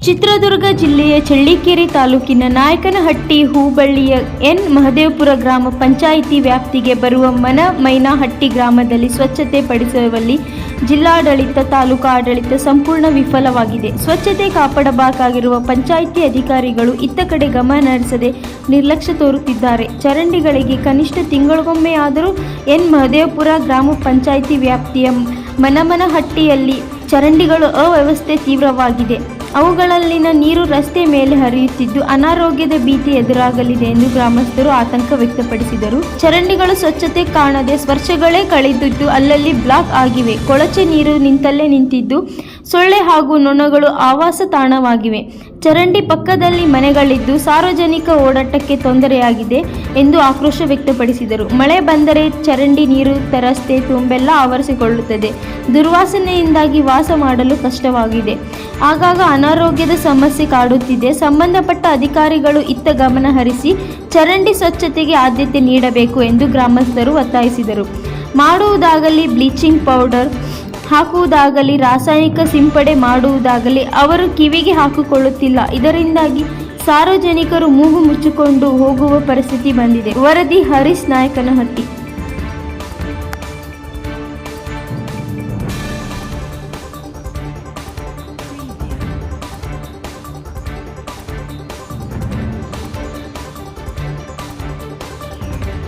ಚಿತ್ರದುರ್ಗ ಜಿಲ್ಲೆಯ ಚಳ್ಳಕೆರೆ ತಾಲೂಕಿನ ನಾಯಕನಹಟ್ಟಿ ಹೋಬಳಿಯ ಎನ್ ಮಹದೇವಪುರ ಗ್ರಾಮ ಪಂಚಾಯಿತಿ ವ್ಯಾಪ್ತಿಗೆ ಬರುವ ಮೈನಹಟ್ಟಿ ಗ್ರಾಮದಲ್ಲಿ ಸ್ವಚ್ಛತೆ ಪಡಿಸುವಲ್ಲಿ ಜಿಲ್ಲಾಡಳಿತ ತಾಲೂಕು ಆಡಳಿತ ಸಂಪೂರ್ಣ ವಿಫಲವಾಗಿದೆ. ಸ್ವಚ್ಛತೆ ಕಾಪಾಡಬೇಕಾಗಿರುವ ಪಂಚಾಯಿತಿ ಅಧಿಕಾರಿಗಳು ಇತ್ತ ಕಡೆ ಗಮನ ಹರಿಸದೆ ನಿರ್ಲಕ್ಷ್ಯ ತೋರುತ್ತಿದ್ದಾರೆ. ಚರಂಡಿಗಳಿಗೆ ಕನಿಷ್ಠ ತಿಂಗಳಿಗೊಮ್ಮೆಯಾದರೂ ಎನ್ ಮಹದೇವಪುರ ಗ್ರಾಮ ಪಂಚಾಯಿತಿ ವ್ಯಾಪ್ತಿಯ ಮನಮನಹಟ್ಟಿಯಲ್ಲಿ ಚರಂಡಿಗಳು ಅವ್ಯವಸ್ಥೆ ತೀವ್ರವಾಗಿದೆ. ಅವುಗಳಲ್ಲಿನ ನೀರು ರಸ್ತೆ ಮೇಲೆ ಹರಿಯುತ್ತಿದ್ದು ಅನಾರೋಗ್ಯದ ಭೀತಿ ಎದುರಾಗಲಿದೆ ಎಂದು ಗ್ರಾಮಸ್ಥರು ಆತಂಕ ವ್ಯಕ್ತಪಡಿಸಿದರು. ಚರಂಡಿಗಳು ಸ್ವಚ್ಛತೆ ಕಾಣದೆ ವರ್ಷಗಳೇ ಕಳೆದಿದ್ದು ಅಲ್ಲಲ್ಲಿ ಬ್ಲಾಕ್ ಆಗಿವೆ. ಕೊಳಚೆ ನೀರು ನಿಂತಲ್ಲೇ ನಿಂತಿದ್ದು ಸೊಳ್ಳೆ ಹಾಗೂ ನೊಣಗಳು ಆವಾಸ ತಾಣವಾಗಿವೆ. ಚರಂಡಿ ಪಕ್ಕದಲ್ಲಿ ಮನೆಗಳಿದ್ದು ಸಾರ್ವಜನಿಕ ಓಡಾಟಕ್ಕೆ ತೊಂದರೆಯಾಗಿದೆ ಎಂದು ಆಕ್ರೋಶ ವ್ಯಕ್ತಪಡಿಸಿದರು. ಮಳೆ ಬಂದರೆ ಚರಂಡಿ ನೀರು ರಸ್ತೆ ತುಂಬೆಲ್ಲ ಆವರಿಸಿಕೊಳ್ಳುತ್ತದೆ. ದುರ್ವಾಸನೆಯಿಂದಾಗಿ ವಾಸ ಮಾಡಲು ಕಷ್ಟವಾಗಿದೆ. ಆಗಾಗ ಅನಾರೋಗ್ಯದ ಸಮಸ್ಯೆ ಕಾಡುತ್ತಿದೆ. ಸಂಬಂಧಪಟ್ಟ ಅಧಿಕಾರಿಗಳು ಇತ್ತ ಗಮನ ಹರಿಸಿ ಚರಂಡಿ ಸ್ವಚ್ಛತೆಗೆ ಆದ್ಯತೆ ನೀಡಬೇಕು ಎಂದು ಗ್ರಾಮಸ್ಥರು ಒತ್ತಾಯಿಸಿದರು. ಮಾಡುವುದಾಗಲಿ ಬ್ಲೀಚಿಂಗ್ ಪೌಡರ್ ಹಾಕುವುದಾಗಲಿ ರಾಸಾಯನಿಕ ಸಿಂಪಡಣೆ ಮಾಡುವುದಾಗಲಿ ಅವರು ಕಿವಿಗೆ ಹಾಕಿಕೊಳ್ಳುತ್ತಿಲ್ಲ. ಇದರಿಂದಾಗಿ ಸಾರ್ವಜನಿಕರು ಮೂಗು ಮುಚ್ಚಿಕೊಂಡು ಹೋಗುವ ಪರಿಸ್ಥಿತಿ ಬಂದಿದೆ. ವರದಿ ಹರೀಶ್, ನಾಯಕನಹಟ್ಟಿ.